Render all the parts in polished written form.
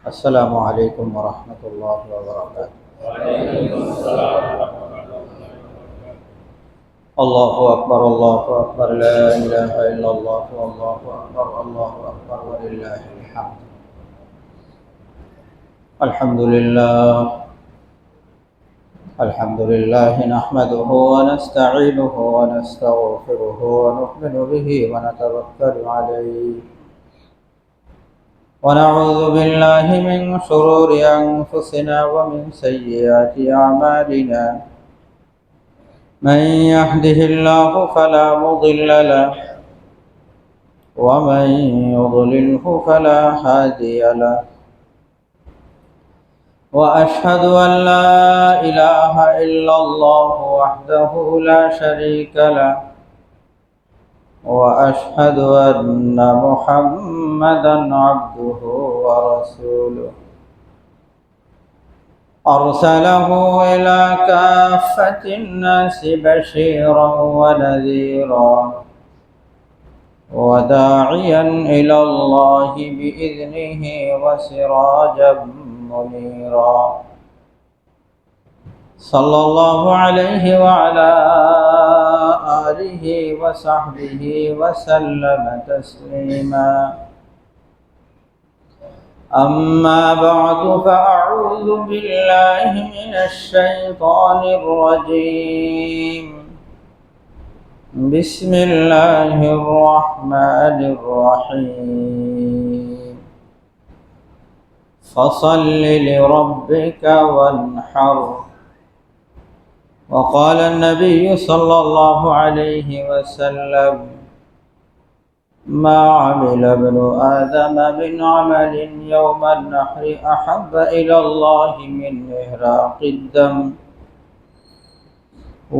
السلام عليكم ورحمة الله وبركاته. الله أكبر الله أكبر لا إله إلا الله والله أكبر الله أكبر ولله الحمد. الحمد لله نحمده ونستعينه ونستغفره ونؤمن به ونتوكل عليه ونعوذ بالله من شرور أنفسنا ومن سيئات أعمالنا. من يهده الله فلا مضل له ومن يضلله فلا هادي له، وأشهد أن لا إله إلا الله وحده لا شريك له، وأشهد أن محمدا عبده ورسوله أرسله إلى كافة الناس بشيرا ونذيرا وداعيا إلى الله بإذنه وسراجا منيرا. صلى الله عليه وعلى آله وصحبه وسلم تسليما. أما بعد فأعوذ بالله من الشيطان الرجيم. بسم الله الرحمن الرحيم. فصل لربك وانحر. وقال النبي صلى الله عليه وسلم: ما عمل ابن آدم من عمل يوم النحر أحب إلى الله من إهراق الدم،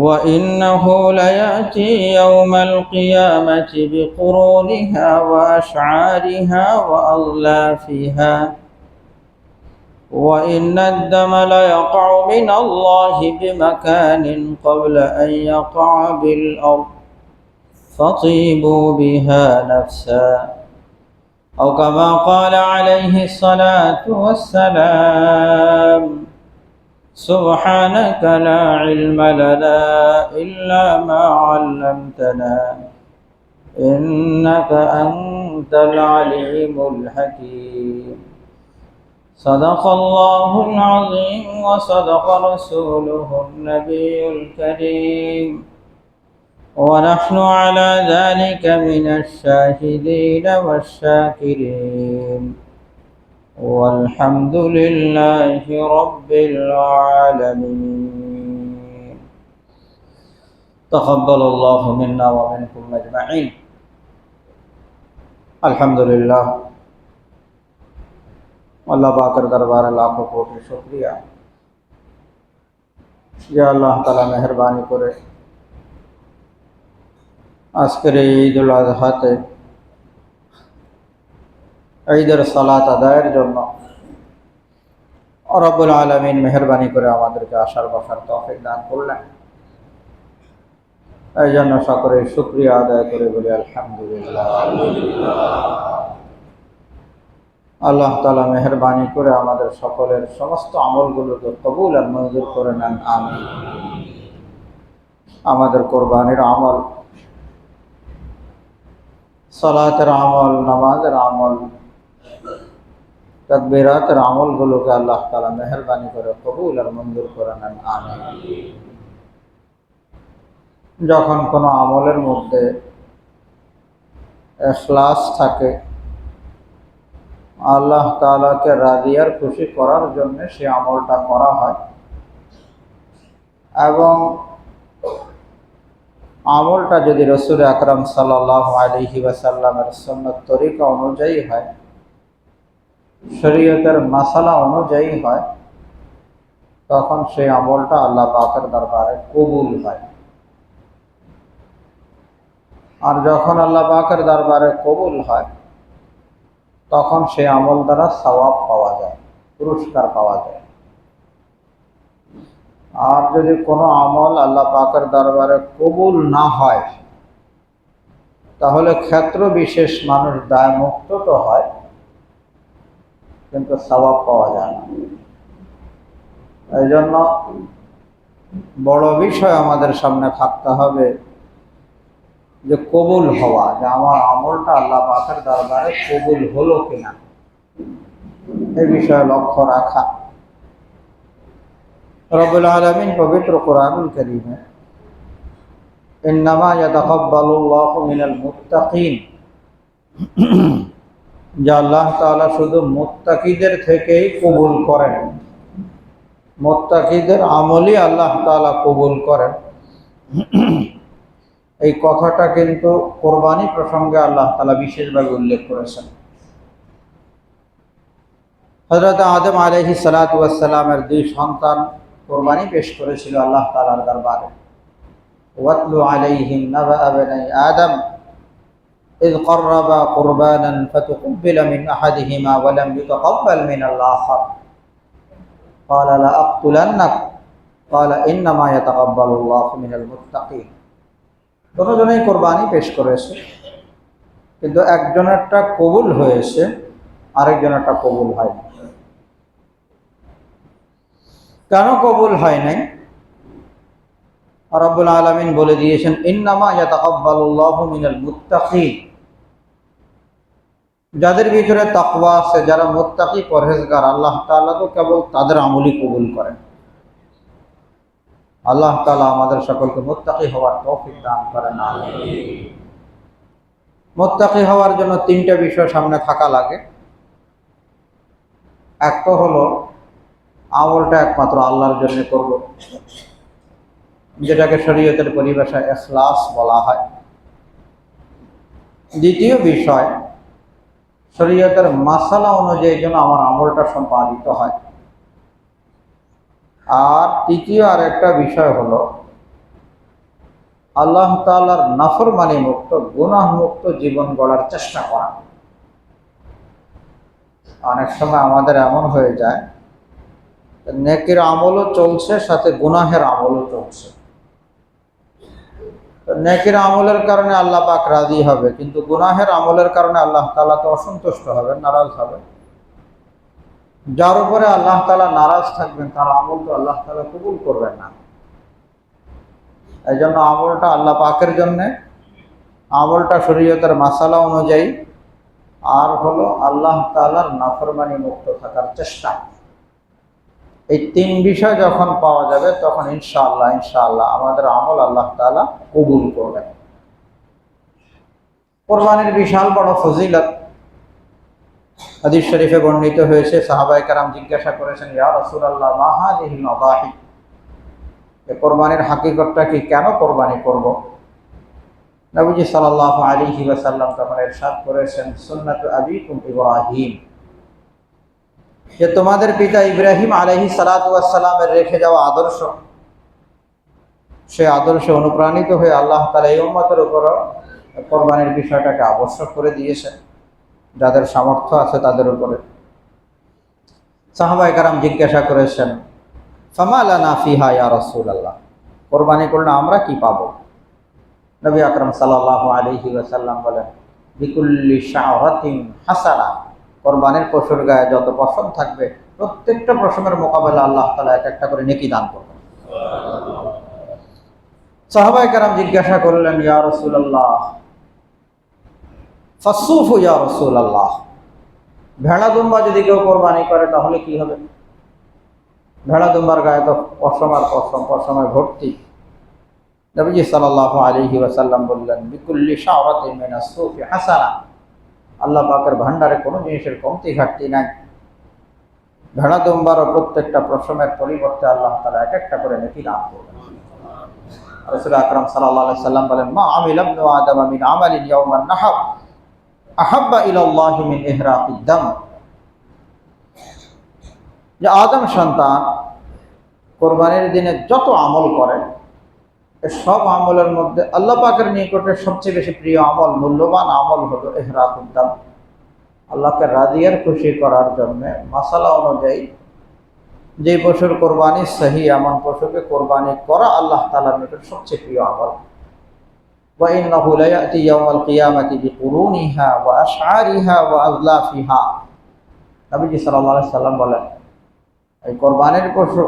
وإنه ليأتي يوم القيامة بقرونها وأشعارها وأظلافها، وإن الدم ليقع من الله بمكان قبل أن يقع بالأرض، فطيبوا بها نفسا، أو كما قال عليه الصلاة والسلام: سبحانك لا علم لنا إلا ما علمتنا إنك أنت العليم الحكيم. صدق الله العظيم وصدق رسوله النبي الكريم، ونحن على ذلك من الشاهدين والشاكرين، والحمد لله رب العالمين. تقبل الله منا ومنكم أجمعين. الحمد لله। আল্লাহ পাকের দরবারে লাখো কোটি শুকরিয়া যে আল্লাহ তাআলা মেহেরবানি করে আজকের এই ঈদুল আজহাতে ঈদের সালাত আদায়ের জন্য রব্বুল আলামিন মেহেরবানি করে আমাদেরকে আসার বসার তৌফিক দান করলেন। এই জন্য সকলে শুকরিয়া আদায় করে বলি আলহামদুলিল্লাহ। আল্লাহ তাআলা মেহেরবানি করে আমাদের সকলের সমস্ত আমলগুলোকে কবুল আর মঞ্জুর করে নেন, আমিন। আমাদের কোরবানির আমল, সালাতের আমল, নামাজের আমল, তাকবীরাতের আমলগুলোকে আল্লাহ তাআলা মেহেরবানি করে কবুল আর মঞ্জুর করে নেন, আমিন। যখন কোনো আমলের মধ্যে ইখলাস থাকে, আল্লাহ তাআলাকে রাজি আর খুশি করার জন্য সেই আমলটা করা হয়, এবং আমলটা যদি রাসূল আকরাম সাল্লাল্লাহু আলাইহি ওয়াসাল্লামের সুন্নাত তরিকা অনুযায়ী হয়, শরীয়তের মাসালা অনুযায়ী হয়, তখন সেই আমলটা আল্লাহ পাকের দরবারে কবুল হয়। আর যখন আল্লাহ পাকের দরবারে কবুল হয়, তখন সেই আমল দ্বারা সওয়াব পাওয়া যায়, পুরস্কার পাওয়া যায়। আর যদি কোনো আমল আল্লাহ পাকের দরবারে কবুল না হয়, তাহলে ক্ষেত্র বিশেষ মানুষ দায় মুক্ত তো হয়, কিন্তু সওয়াব পাওয়া যায় না। এই জন্য বড় বিষয় আমাদের সামনে থাকতে হবে যে কবুল হওয়া, যে আমার আমলটা আল্লাহ পাকের দরবারে কবুল হলো কিনা, এই বিষয়ে লক্ষ্য রাখা। রব্বুল আলামিন পবিত্র কোরআনুল কারীমে ইন্নামা ইয়াতাকাব্বালুল্লাহু মিনাল মুত্তাকিন, যে আল্লাহ তাআলা শুধু মুত্তাকিদের থেকেই কবুল করেন, মুত্তাকিদের আমলই আল্লাহ তাআলা কবুল করেন। এই কথাটা কিন্তু কোরবানি প্রসঙ্গে আল্লাহ তাআলা বিশেষভাবে উল্লেখ করেছেন। হযরত আদম আলাইহিস সালাতু ওয়াস সালামের দুই সন্তান কোরবানি পেশ করেছিল আল্লাহ তাআলার দরবারে। ওয়াতলু আলাইহিম নাবা বনি আদম ইয ক্বাররাবা কুরবানান ফাতুকব্বিলা মিন আহাদিহিমা ওয়া লাম ইউতাকাব্বাল মিনাল আখার ক্বালা লা আকতুলান্নাক ক্বালা ইন্নামা ইয়াতাকাব্বালুল্লাহু মিনাল মুত্তাকিন। দুজনেই কোরবানি পেশ করেছে, কিন্তু একজনেরটা কবুল হয়েছে, আরেকজনেরটা কবুল হয়নি। কেন কবুল হয় নাই? রব্বুল আলামিন বলে দিয়েছেন ইন্নামা ইয়াতাকাব্বালুল্লাহু মিনাল মুত্তাকিন। যাদের ভিতরে তাকওয়া আছে, যারা মুত্তাকি পরহেজগার, আল্লাহ তাআলা তো কেবল তাদের আমলই কবুল করেন। আল্লাহ তাআলা আমাদের সকলকে মুত্তাকি হওয়ার তৌফিক দান করেন, আমিন। মুত্তাকি হওয়ার জন্য তিনটা বিষয় সামনে থাকা লাগে। এক তো হলো আমলটা একমাত্র আল্লাহর জন্য করব, যেটাকে শরীয়তের পরিভাষায় ইখলাস বলা হয়। দ্বিতীয় বিষয়, শরীয়তের মাসালা অনুযায়ী যেন আমার আমলটা সম্পাদিত হয়। আর তৃতীয় আরেকটা বিষয় হলো আল্লাহ তাআলার নাফরমানি মুক্ত, গুনাহ মুক্ত জীবন গড়ার চেষ্টা করা। অনেক সময় আমাদের এমন হয়ে যায় নেকির আমলও চলছে, সাথে গুনাহের আমলও চলছে। নেকির আমলের কারণে আল্লাহ পাক রাজি হবে, কিন্তু গুনাহের আমলের কারণে আল্লাহ তাআলা তো অসন্তুষ্ট হবেন, নারাজ হবেন। যার উপরে আল্লাহ তাআলা নারাজ থাকবেন তার আমল তো আল্লাহ তাআলা কবুল করবেন না। এই জন্য আমলটা আল্লাহ পাকের জন্যে, আমলটা শরীয়তের মাসালা অনুযায়ী, আর হলো আল্লাহ তাআলার নাফরমানি মুক্ত থাকার চেষ্টা। এই তিন বিষয় যখন পাওয়া যাবে তখন ইনশাআল্লাহ আমাদের আমল আল্লাহ তাআলা কবুল করবেন। কোরবানির বিশাল বড় ফজিলত হাদিস শরীফে বর্ণিত হয়েছে। সাহাবায়ে কেরাম জিজ্ঞাসা করেছেন, ইয়া রাসূলুল্লাহ মা হাযিহিল আযাহি, এই কোরবানির হাকিকতটা কি, কেন কোরবানি করব? নবীজি সাল্লাল্লাহু আলাইহি ওয়াসাল্লাম তখন ইরশাদ করেছেন, সুন্নাতু আবিকুম ইব্রাহিম, যে তোমাদের পিতা ইব্রাহিম আলাইহিস সালাতু ওয়াস সালামের রেখে যাওয়া আদর্শ, সে আদর্শে অনুপ্রাণিত হয়ে আল্লাহ তাআলা এই উম্মতের উপর কোরবানির বিষয়টাকে আবশ্যক করে দিয়েছেন, যাদের সামর্থ্য আছে তাদের উপরে। সাহাবায়ে কেরাম জিজ্ঞাসা করেছেন, ফামা লানা ফিহা ইয়া রাসূলুল্লাহ, কোরবানি করলে আমরা কি পাবো? নবী আকরাম সাল্লাল্লাহু আলাইহি ওয়াসাল্লাম বলেন, বিকুল্লি শাওরাতিন হাসানা, কোরবানির পশুর গায়ে যত পশম থাকবে প্রত্যেকটা পশমের মোকাবেলা আল্লাহ তাআলা এক একটা করে নেকি দান করবেন। সাহাবায়ে কেরাম জিজ্ঞাসা করলেন, ইয়া রাসূলুল্লাহ ফাসসুফু ইয়া রাসূলুল্লাহ, ভেড়া দুম্বা যদি কেউ কোরবানি করে তাহলে কি হবে? ভেড়া দুম্বার গায়ে তো পশম আর পশম, পশমে ভর্তি। নবীজি সাল্লাল্লাহু আলাইহি ওয়াসাল্লাম বললেন, বিকুল্লি শাওরাতিন মিনাস সুফি হাসানা, আল্লাহ পাকের ভান্ডারে কোনো জিনিসের কমতি ঘাটতি নাই। ভেড়া দুম্বারও প্রত্যেকটা পশমের পরিবর্তে আল্লাহ তাআলা এক একটা করে নেকি দান করবেন। রাসূল আকরাম সাল্লাল্লাহু আলাইহি ওয়াসাল্লাম বলেন, মা আমিলা ইবনু আদম মিন আমালিন ইয়াওমান নাহর আহাব্বা ইলাল্লাহি মিন ইহরাকিদ দাম, যে আদম সন্তান কোরবানির দিনে যত আমল করে, সব আমলের মধ্যে আল্লাহ পাকের নিকটে সবচেয়ে বেশি প্রিয় আমল, মূল্যবান আমল হলো ইহরাকুদ দাম, আল্লাহকে রাজি আর খুশি করার জন্য মাসালা অনুযায়ী যে পশুর কোরবানি সহি, এমন পশুকে কোরবানি করা আল্লাহ তাআলার নিকট সবচেয়ে প্রিয় আমল। ওয়া ইন্নাহু লা ইয়াতি ইয়াউমাল কিয়ামাতি বিকুরুনিহা ওয়া আশআরিহা ওয়া আযলাফিহা, নবীজি সাল্লাল্লাহু আলাইহি সাল্লাম বলেন, এই কোরবানির পশু,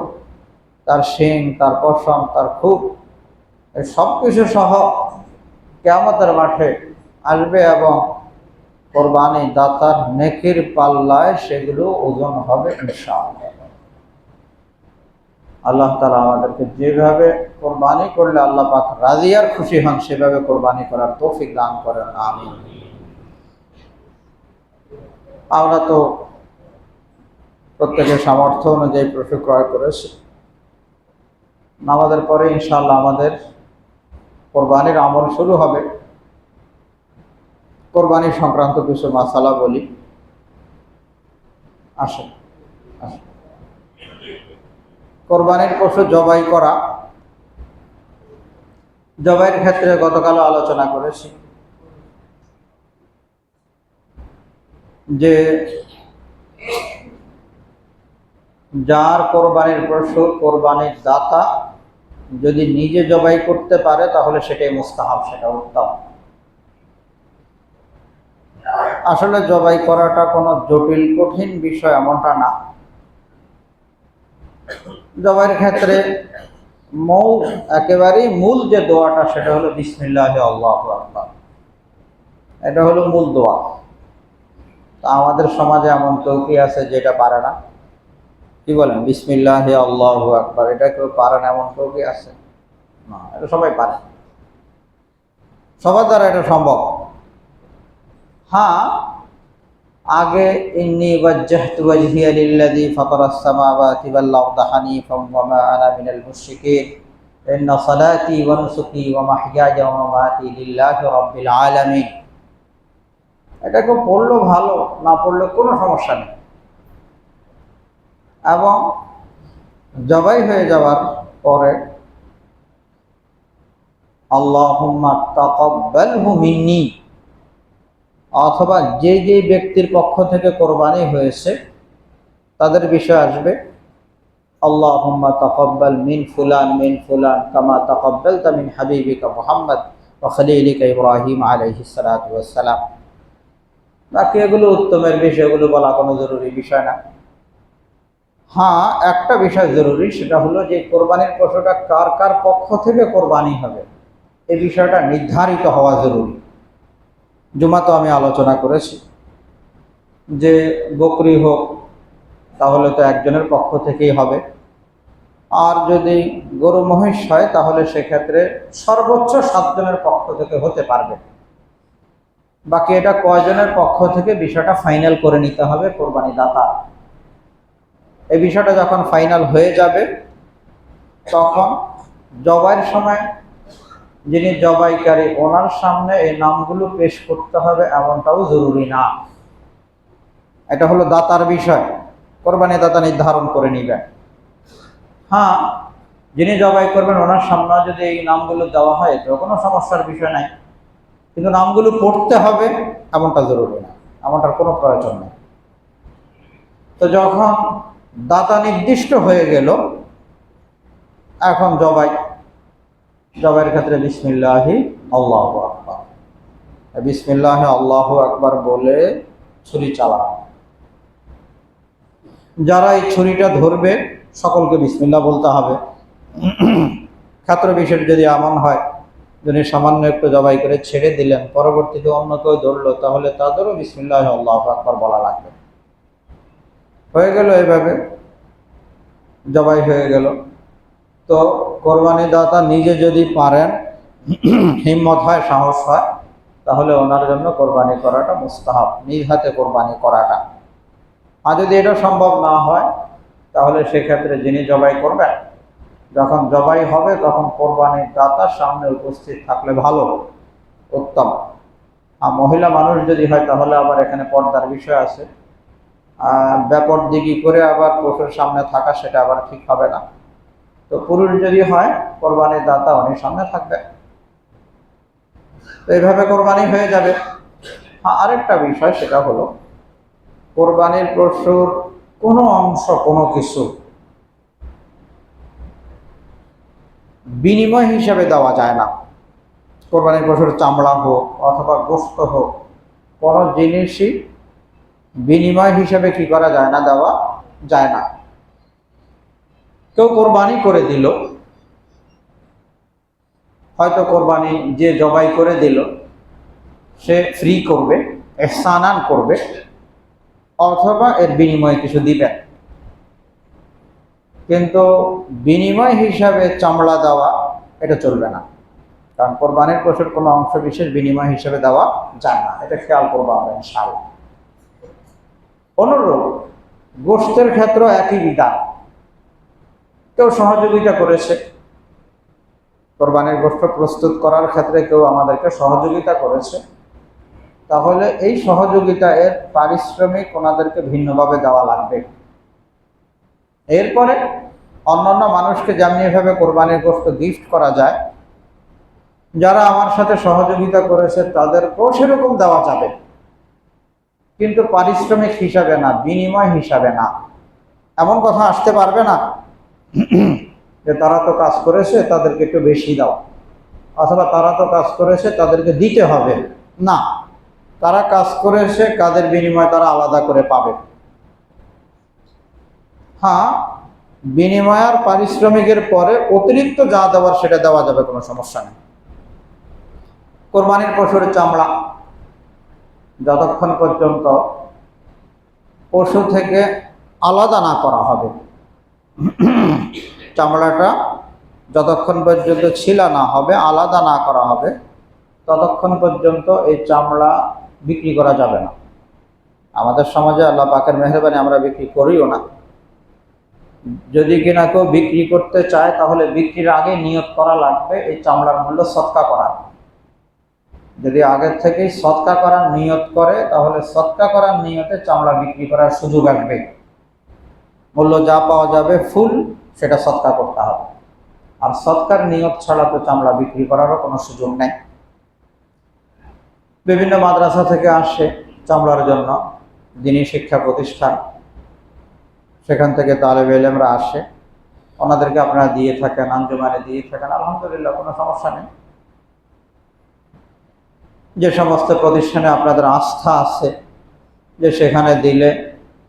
তার শিং, তার পশম, তার খুব, এই সব কিছু সহ কিয়ামতের মাঠে আসবে এবং কোরবানি দাতার নেকির পাল্লায় সেগুলো ওজন হবে ইনশাআল্লাহ। আল্লাহ তাআলা আমাদেরকে যেভাবে কোরবানি করলে আল্লাহ পাক রাজি আর খুশি হন সেভাবে কোরবানি করার তৌফিক দান করেন, আমিন। আমরা তো প্রত্যেকের সামর্থ্য অনুযায়ী পশু ক্রয় করেছি। নামাজের পরে ইনশাআল্লাহ আমাদের কোরবানির আমল শুরু হবে। কোরবানি সংক্রান্ত কিছু মাসালা বলি। আসেন আসেন। কোরবানির পশু জবাই করা, জবাইয়ের ক্ষেত্রে গতকাল আলোচনা করেছি যে যার কোরবানির পশু, কোরবানির দাতা যদি নিজে জবাই করতে পারে তাহলে সেটাই মুস্তাহাব, সেটা উত্তম। আসলে জবাই করাটা কোনো জটিল কঠিন বিষয় এমনটা না। জবাইয়ের ক্ষেত্রে একেবারেই মূল যে দোয়াটা সেটা হলো বিসমিল্লাহি আল্লাহু আকবার, এটা হলো মূল দোয়া। তা আমাদের সমাজে এমন কেউ কি আছে যেটা পারে না? কি বলেন? বিসমিল্লাহি আল্লাহু আকবার এটা কেউ পারে না এমন কেউ কি আছে? না, এটা সবাই পারে, সবার দ্বারা এটা সম্ভব। হ্যাঁ, আগে ইন্নী ওয়াজ্জাহতু ওয়াজহিয়া লিল্লাযী ফাতারাস সামাওয়াতি ওয়াল আরদা হানিফাম ওয়া মা আনা মিনাল মুশরিকিন ইন্না সালাতি ওয়া নুসুকি ওয়া মাহইয়ায়া ওয়া মামাতি লিল্লাহি রাব্বিল আলামিন। এটা কেউ পড়লেও ভালো, না পড়লেও কোনো সমস্যা নেই। এবং জবাই হয়ে যাওয়ার পরে আল্লাহুম্মা তাকাব্বালহু মিন্নি, অথবা যে যে ব্যক্তির পক্ষ থেকে কোরবানি হয়েছে তাদের বিষয় আসবে আল্লাহুম্মা তাকাব্বাল মিন ফুলান মিন ফুলান কামা তাকাব্বালতা মিন হাবিবিকা মুহাম্মদ ওয়া খলিলিকা ইব্রাহিম আলাইহিস সালাতু ওয়াস সালাম। বাকি এগুলো উত্তমের বিষয়গুলো বলা কোনো জরুরি বিষয় না। হ্যাঁ, একটা বিষয় জরুরি, সেটা হলো যে কোরবানির পশুটা কার কার পক্ষ থেকে কোরবানি হবে এই বিষয়টা নির্ধারিত হওয়া জরুরি। জুমা তো আমি আলোচনা করেছি যে বকরি হোক তাহলে তো একজনের পক্ষ থেকেই হবে, আর যদি গরু মহিষ হয় তাহলে সেক্ষেত্রে সর্বোচ্চ 7 জনের পক্ষ থেকে হতে পারবে। বাকি এটা কয়জনের পক্ষ থেকে বিষয়টা ফাইনাল করে নিতে হবে কোরবানি দাতা। এই বিষয়টা যখন ফাইনাল হয়ে যাবে তখন জবাইয়ের সময় যিনি জবাইকারী ওনার সামনে এই নামগুলো পেশ করতে হবে এমনটাও জরুরি না। এটা হলো দাতার বিষয়, কোরবানি দাতা নির্ধারণ করে নেবেন। হ্যাঁ, যিনি জবাই করবেন ওনার সামনে যদি এই নামগুলো দেওয়া হয় তো কোনো সমস্যার বিষয় নাই, কিন্তু নামগুলো পড়তে হবে এমনটা জরুরি না, এমনটার কোনো প্রয়োজন নেই। তো যখন দাতা নির্দিষ্ট হয়ে গেল, এখন জবাইয়ের ক্ষেত্রে বিসমিল্লাহি আল্লাহু আকবার, বিসমিল্লাহি আল্লাহু আকবার বলে ছুরি চালানো। যারা এই ছুরিটা ধরবে সকলকে বিসমিল্লাহ বলতে হবে। ক্ষেত্র বিশেষ যদি এমন হয় যিনি সামান্য একটু জবাই করে ছেড়ে দিলেন, পরবর্তীতে অন্য কেউ ধরলো, তাহলে তাদেরও বিসমিল্লাহি আল্লাহু আকবার বলা লাগবে। হয়ে গেল, এভাবে জবাই হয়ে গেল। তো কোরবানি দাতা নিজে যদি পারেন, হিম্মত হয়, সাহস হয়, তাহলে ওনার জন্য কোরবানি করাটা মুস্তাহাব, নিজ হাতে কোরবানি করাটা। আর যদি এটা সম্ভব না হয় তাহলে সেক্ষেত্রে যিনি জবাই করবেন, যখন জবাই হবে তখন কোরবানির দাতার সামনে উপস্থিত থাকলে ভালো, উত্তম। আর মহিলা মানুষ যদি হয় তাহলে আবার এখানে পর্দার বিষয় আছে, ব্যাপরদিগি করে আবার পশুর সামনে থাকা সেটা আবার ঠিক হবে না। তো পুরুষ যদি হয় কোরবানির দাতা উনি সামনে থাকবে, তো এইভাবে কোরবানি হয়ে যাবে। হ্যাঁ, আরেকটা বিষয় সেটা হলো কোরবানির পশুর কোনো অংশ, কোনো কিছু বিনিময় হিসাবে দেওয়া যায় না। কোরবানির পশুর চামড়া হোক অথবা গোশত হোক, কোনো জিনিসই বিনিময় হিসেবে কি করা যায় না, দেওয়া যায় না। কেউ কোরবানি করে দিল, হয়তো কোরবানি যে জবাই করে দিল সে ফ্রি করবে, ইহসানান করবে, অথবা এর বিনিময়ে কিছু দিবেন। কিন্তু বিনিময় হিসাবে চামড়া দেওয়া এটা চলবে না, কারণ কোরবানির পশুর কোনো অংশ বিশেষ বিনিময় হিসেবে দেওয়া যায় না। এটা খেয়াল করবো আমরা ইনশাআল্লাহ। অনুরূপ গোশতের ক্ষেত্রেও একই বিধান। কেউ সহযোগিতা করেছে, কোরবানির গোশত প্রস্তুত করার ক্ষেত্রে কেউ আমাদেরকে সহযোগিতা করেছে, তাহলে এই সহযোগিতা এর পারিশ্রমিক ওনাদেরকে ভিন্নভাবে দেওয়া লাগবে। এরপরে অন্যান্য মানুষকে যেমনিভাবে কোরবানির গোশত গিফট করা যায়, যারা আমার সাথে সহযোগিতা করেছে তাদেরকেও সেরকম দেওয়া যাবে, কিন্তু পারিশ্রমিক হিসাবে না, বিনিময় হিসাবে না। এমন কথা আসতে পারবে না যে তারা তো কাজ করেছে তাদেরকে একটু বেশি দাও, অথবা তারা তো কাজ করেছে তাদেরকে দিতে হবে না। তারা কাজ করেছে, কাজের বিনিময় তারা আলাদা করে পাবে। হ্যাঁ, বিনিময় আর পারিশ্রমিকের পরে অতিরিক্ত যা দেওয়ার সেটা দেওয়া যাবে, কোনো সমস্যা নেই। কোরবানির পশুর চামড়া যতক্ষণ পর্যন্ত পশু থেকে আলাদা না করা হবে, চামড়াটা যতক্ষণ পর্যন্ত ছিলা না হবে, আলাদা না করা হবে, ততক্ষণ পর্যন্ত এই চামড়া বিক্রি করা যাবে না। আমাদের সমাজে আল্লাহ পাকের মেহেরবানি আমরা বিক্রি করিও না। যদি কিনা কেউ বিক্রি করতে চায় তাহলে বিক্রির আগে নিয়ত করা লাগবে এই চামড়ার মূল্য সদকা করা। যদি আগের থেকেই সদকা করার নিয়ত করে তাহলে সদকা করার নিয়তে চামড়া বিক্রি করার সুযোগ আসবে। মূল্য যা পাওয়া যাবে ফুল সেটা সদকা করতে হবে, আর সদকার নিয়ত ছাড়া তো চামড়া বিক্রি করারও কোনো সুযোগ নেই। বিভিন্ন মাদ্রাসা থেকে আসে চামড়ার জন্য, দিনী শিক্ষা প্রতিষ্ঠান, সেখান থেকে তালেবে ইলমরা আসে, ওনাদেরকে আপনারা দিয়ে থাকেন, আঞ্জুমানে দিয়ে থাকেন, আলহামদুলিল্লাহ, কোনো সমস্যা নেই। যে সমস্ত প্রতিষ্ঠানে আপনাদের আস্থা আছে যে সেখানে দিলে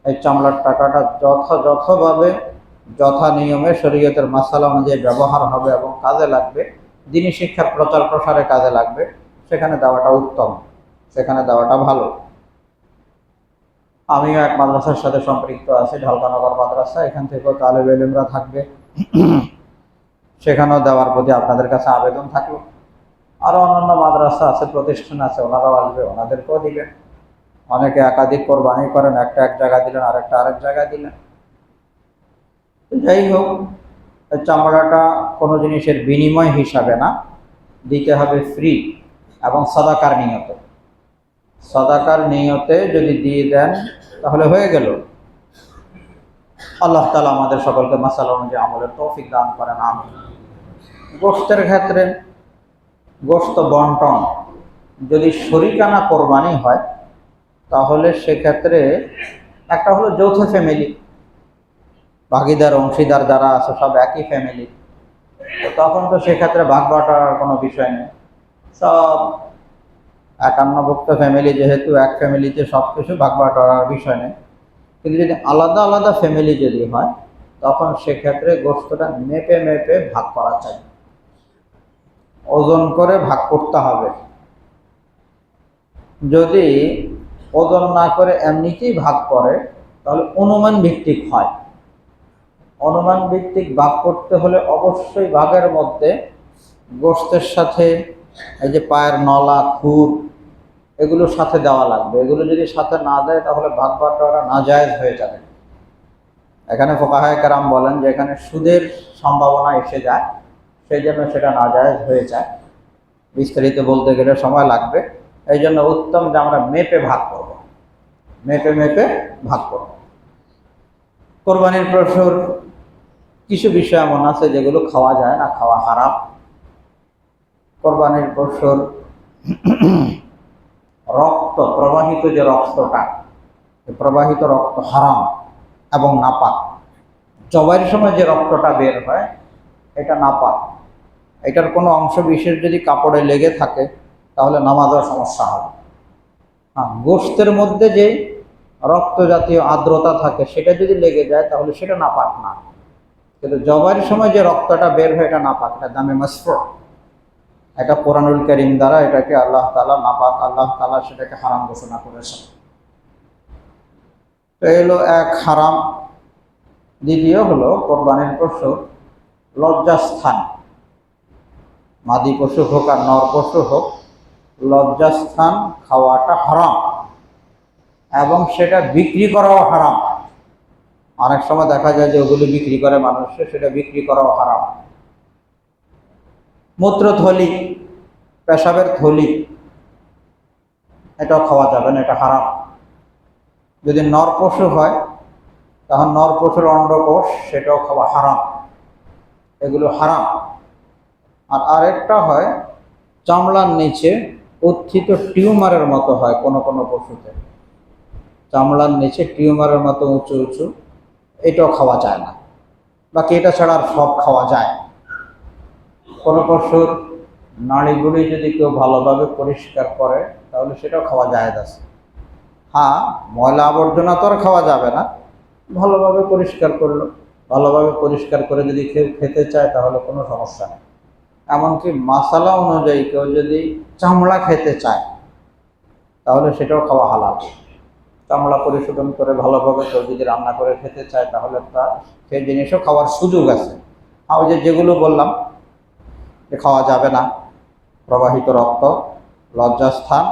এই চামড়ার টাকাটা যথাযথভাবে যথা নিয়মে শরীয়তের মাসালা অনুযায়ী ব্যবহার হবে এবং কাজে লাগবে, দিনী শিক্ষার প্রচার প্রসারে কাজে লাগবে, সেখানে দেওয়াটা উত্তম, সেখানে দেওয়াটা ভালো। আমিও এক মাদ্রাসার সাথে সম্পৃক্ত আছি, ঢালকানগর মাদ্রাসা, এখান থেকেও তালেবে ইলমরা থাকবে, সেখানেও দেওয়ার প্রতি আপনাদের কাছে আবেদন থাকলো। আরও অন্যান্য মাদ্রাসা আছে, প্রতিষ্ঠান আছে, ওনারাও আসবে, ওনাদেরকেও দিবেন। অনেকে একাধিক কোরবানি করেন, একটা এক জায়গায় দিলেন, আরেকটা আরেক জায়গায় দিলেন। যাই হোক, চামড়াটা কোনো জিনিসের বিনিময় হিসাবে না, দিতে হবে ফ্রি এবং সাদাকার নিয়তে। সাদাকার নিয়তে যদি দিয়ে দেন তাহলে হয়ে গেল। আল্লাহ তাআলা আমাদের সকলকে মাসালা অনুযায়ী আমলের তৌফিক দান করেন, আমিন। গোশতের ক্ষেত্রে গোশত বন্টন যদি শরীকানা কোরবানি হয় তাহলে সেক্ষেত্রে একটা হলো যৌথ ফ্যামিলি, ভাগিদার অংশীদার যারা আছে সব একই ফ্যামিলি, তো তখন তো সেক্ষেত্রে ভাগ বাটার কোনো বিষয় নেই, সব একান্নভুক্ত ফ্যামিলি, যেহেতু এক ফ্যামিলিতে সব কিছু ভাগ বাটার বিষয় নেই। কিন্তু যদি আলাদা আলাদা ফ্যামিলি যদি হয় তখন সেক্ষেত্রে গোশতটা মেপে মেপে ভাগ করা চাই, ওজন করে ভাগ করতে হবে। যদি ওজন না করে এমনিতেই ভাগ করে তাহলে অনুমান ভিত্তিক হয়। অনুমান ভিত্তিক ভাগ করতে হলে অবশ্যই ভাগের মধ্যে গোশতের সাথে এই যে পায়ের নলা, খুর, এগুলোর সাথে দেওয়া লাগবে। এগুলো যদি সাথে না দেয় তাহলে ভাগ বাটোয়ারা নাজায়েজ হয়ে যাবে। এখানে ফুকাহায়ে কেরাম বলেন যে এখানে সুদের সম্ভাবনা এসে যায়, সেই জন্য সেটা নাজায়েজ হয়ে যায়। বিস্তারিত বলতে গেলে সময় লাগবে, এই জন্য উত্তম যে আমরা মেপে ভাগ করব, মেপে মেপে ভাগ করব। কোরবানির পশুর কিছু বিষয় এমন আছে যেগুলো খাওয়া যায় না, খাওয়া হারাম। কোরবানির পশুর রক্ত, প্রবাহিত যে রক্তটা, প্রবাহিত রক্ত হারাম এবং নাপাক। জবাইয়ের সময় যে রক্তটা বের হয় এটা নাপাক। এটার কোনো অংশ বিশেষ যদি কাপড়ে লেগে থাকে তাহলে নামাজের সমস্যা হবে। হ্যাঁ, গোশতের মধ্যে যে রক্ত জাতীয় আর্দ্রতা থাকে, সেটা যদি লেগে যায় তাহলে সেটা নাপাক না। কিন্তু জবাইয়ের সময় যে রক্তটা বের হয় এটা নাপাক, এটা দামে মাসফুহ। এটা কোরআনুল কারীম দ্বারা এটাকে আল্লাহ তাআলা নাপাক, আল্লাহ তাআলা সেটাকে হারাম ঘোষণা করেছেন। তো এলো এক হারাম। দ্বিতীয় হলো কোরবানির পশু লজ্জাস্থান, মাদি পশু হোক আর নর পশু হোক, লজ্জাস্থান খাওয়াটা হারাম এবং সেটা বিক্রি করাও হারাম। অনেক সময় দেখা যায় যে ওগুলি বিক্রি করে মানুষে, সেটা বিক্রি করাও হারাম। মূত্রথলি, পেশাবের থলি, এটাও খাওয়া যাবে না, এটা হারাম। যদি নর পশু হয় তখন নর পশুর অন্ডকোষ, সেটাও খাওয়া হারাম। এগুলো হারাম। আর আরেকটা হয় চামড়ার নিচে উত্থিত টিউমারের মতো হয় কোনো কোনো পশুতে, চামড়ার নিচে টিউমারের মতো উঁচু উঁচু, এটাও খাওয়া যায় না। বাকি এটা ছাড়া আর সব খাওয়া যায়। কোনো পশুর নাড়িগুলি যদি কেউ ভালোভাবে পরিষ্কার করে তাহলে সেটাও খাওয়া যায় আছে। হ্যাঁ, ময়লা আবর্জনা তো আর খাওয়া যাবে না, ভালোভাবে পরিষ্কার করলো, ভালোভাবে পরিষ্কার করে যদি কেউ খেতে চায় তাহলে কোনো সমস্যা নেই। এমনকি মশলা অনুযায়ী কেউ যদি চামড়া খেতে চায় তাহলে সেটাও খাওয়া হালাল। চামড়া পরিশোধন করে ভালোভাবে কেউ যদি রান্না করে খেতে চায় তাহলে তার সেই জিনিসও খাওয়ার সুযোগ আছে। আর ওই যেগুলো বললাম যে খাওয়া যাবে না, প্রবাহিত রক্ত, লজ্জাস্থান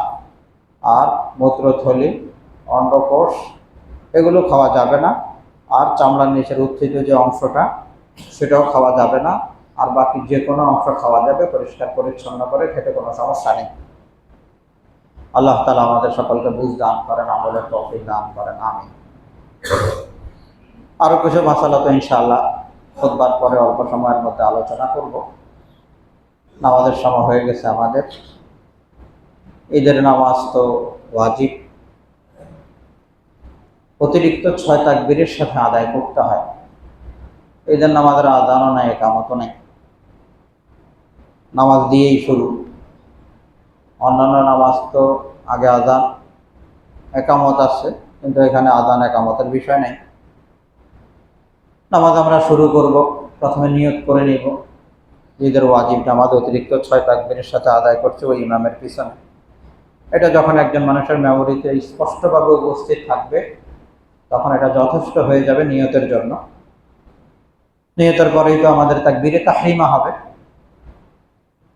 আর মূত্রথলি, অন্ডকোষ, এগুলো খাওয়া যাবে না। আর চামড়ার নিচের উত্থিত যে অংশটা সেটাও খাওয়া যাবে না। আর বাকি যে কোনো অংশ খাওয়া যাবে, পরিষ্কার পরিচ্ছন্ন করে খেতে কোনো সমস্যা নেই। আল্লাহ তাআলা আমাদের সকলকে বুঝ দান করেন, আমলের তৌফিক দান করেন, আমিন। আরও কিছু মাসালা তো ইনশাআল্লাহ খুতবার পরে অল্প সময়ের মধ্যে আলোচনা করব। নামাজের সময় হয়ে গেছে আমাদের। ঈদের নামাজ তো ওয়াজিব, অতিরিক্ত 6 তাকবীরের সাথে আদায় করতে হয়। ঈদের নামাজের আযানও নাই, ইকামতও নাই, নামাজ দিয়েই শুরু। অন্যান্য নামাজ তো আগে আযান একামত আছে, কিন্তু এখানে আযান একামতের বিষয় নেই। নামাজ আমরা শুরু করব, প্রথমে নিয়ত করে নিব ঈদের ওয়াজিব নামাজ অতিরিক্ত 6 তাকবীরের সাথে আদায় করছে ওই ইমামের পিছনে। এটা যখন একজন মানুষের মেমোরিতে স্পষ্টভাবে উপস্থিত থাকবে তখন এটা যথেষ্ট হয়ে যাবে নিয়তের জন্য। নিয়তের পরেই তো আমাদের তাকবীরে তাহরিমা হবে।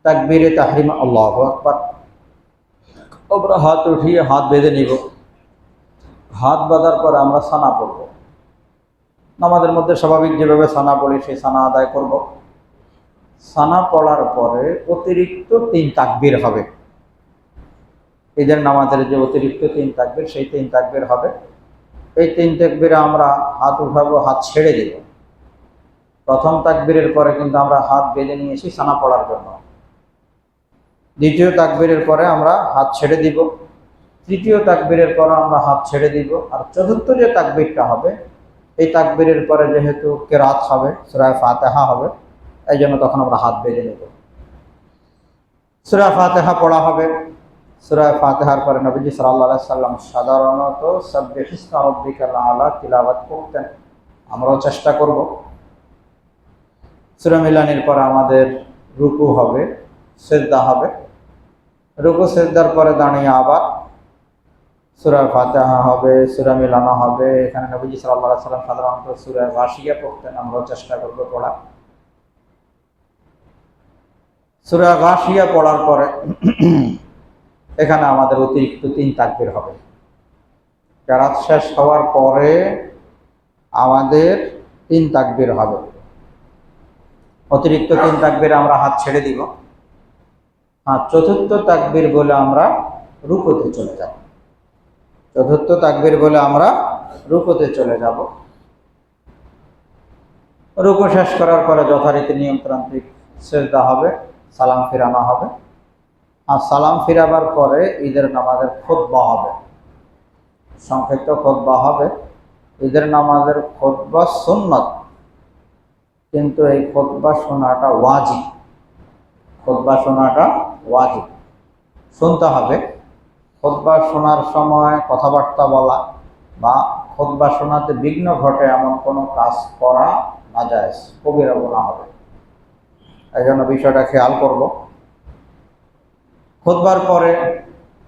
তাকবীরে তাহরিমা আল্লাহু আকবার, আমরা হাত উঠিয়ে হাত বেঁধে নিব। হাত বাঁধার পরে আমরা সানা পড়ব। নামাজের মধ্যে স্বাভাবিক যেভাবে সানা পড়ি সেই সানা আদায় করব। সানা পড়ার পরে অতিরিক্ত 3 তাকবীর হবে। ঈদের নামাজের যে অতিরিক্ত 3 তাকবীর, সেই 3 তাকবীর হবে। এই 3 তাকবীরে আমরা হাত উঠাবো, হাত ছেড়ে দিব। প্রথম তাকবীরের পরে কিন্তু আমরা হাত বেঁধে নিয়েছি সানা পড়ার জন্য। দ্বিতীয় তাকবীরের পরে আমরা হাত ছেড়ে দিব। তৃতীয় তাকবীরের পরে আমরা হাত ছেড়ে দিব। আর চতুর্থ যে তাকবীরটা হবে, এই তাকবীরের পরে যেহেতু কেরাত হবে, সূরা ফাতিহা হবে, এই জন্য তখন আমরা হাত বেঁধে নেব। সূরা ফাতিহা পড়া হবে। সূরা ফাতিহার পরে নবীজি সাল্লাল্লাহু আলাইহি সাল্লাম সাধারণত সাব্বিহিসমা রাব্বিকাল আলা তিলাওয়াত করতেন, আমরাও চেষ্টা করব। সূরা মিলানির পর আমাদের রুকু হবে, সিজদা হবে। রুকু সিজদার পরে দাঁড়িয়ে আবার সূরা ফাতিহা হবে, সূরা মিলানো হবে। এখানে নবীজি সাল্লাল্লাহু আলাইহি সাল্লাম সাধারণত সূরা গাশিয়া পড়তেন, আমরাও চেষ্টা করব পড়া। সূরা গাশিয়া পড়ার পরে এখানে আমাদের অতিরিক্ত 3 তাকবীর হবে। কেরাত শেষ হওয়ার পরে আমাদের 3 তাকবীর হবে। অতিরিক্ত 3 তাকবীরে আমরা হাত ছেড়ে দিব। আর চতুর্থ তাকবীর বলে আমরা রুকুতে চলে যাব। চতুর্থ তাকবীর বলে আমরা রুকুতে চলে যাব। রুকু শেষ করার পরে যথারীতি নিয়মতান্ত্রিক সিজদা হবে, সালাম ফিরানো হবে। আর সালাম ফিরাবার পরে ঈদের নামাজের খুতবা হবে, সংক্ষিপ্ত খুতবা হবে। ঈদের নামাজের খুতবা সুন্নাত, কিন্তু এই খুতবা শোনাটা ওয়াজিব। খুতবা শোনাটা ওয়াজিব, শুনতে হবে। খুতবা শোনার সময় কথাবার্তা বলা, বা খুতবা শোনাতে বিঘ্ন ঘটে এমন কোনো কাজ করা নাজায়েজ, কবিরা গুনাহ হবে। এই জন্য বিষয়টা খেয়াল করব। খুতবার পরে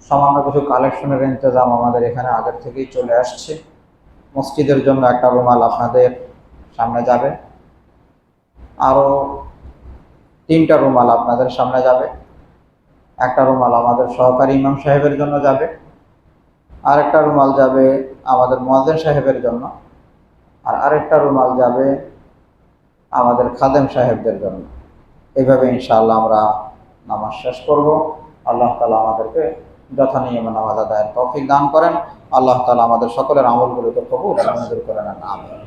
সামান্য কিছু কালেকশনের ইন্তজাম আমাদের এখানে আগের থেকেই চলে আসছে। মসজিদের জন্য একটা রুমাল আপনাদের সামনে যাবে, আরও 3টা রুমাল আপনাদের সামনে যাবে। একটা রুমাল আমাদের সহকারী ইমাম সাহেবের জন্য যাবে, আর একটা রুমাল যাবে আমাদের মুয়াজ্জিন সাহেবের জন্য, আর আরেকটা রুমাল যাবে আমাদের খাদেম সাহেবদের জন্য। এইভাবে ইনশাআল্লাহ আমরা নামাজ শেষ করব। আল্লাহ তাআলা আমাদেরকে যথানিয়মে নামাজ আদায়ের তৌফিক দান করেন। আল্লাহ তাআলা আমাদের সকলের আমলগুলোকে কবুল মঞ্জুর করেন। আমিন।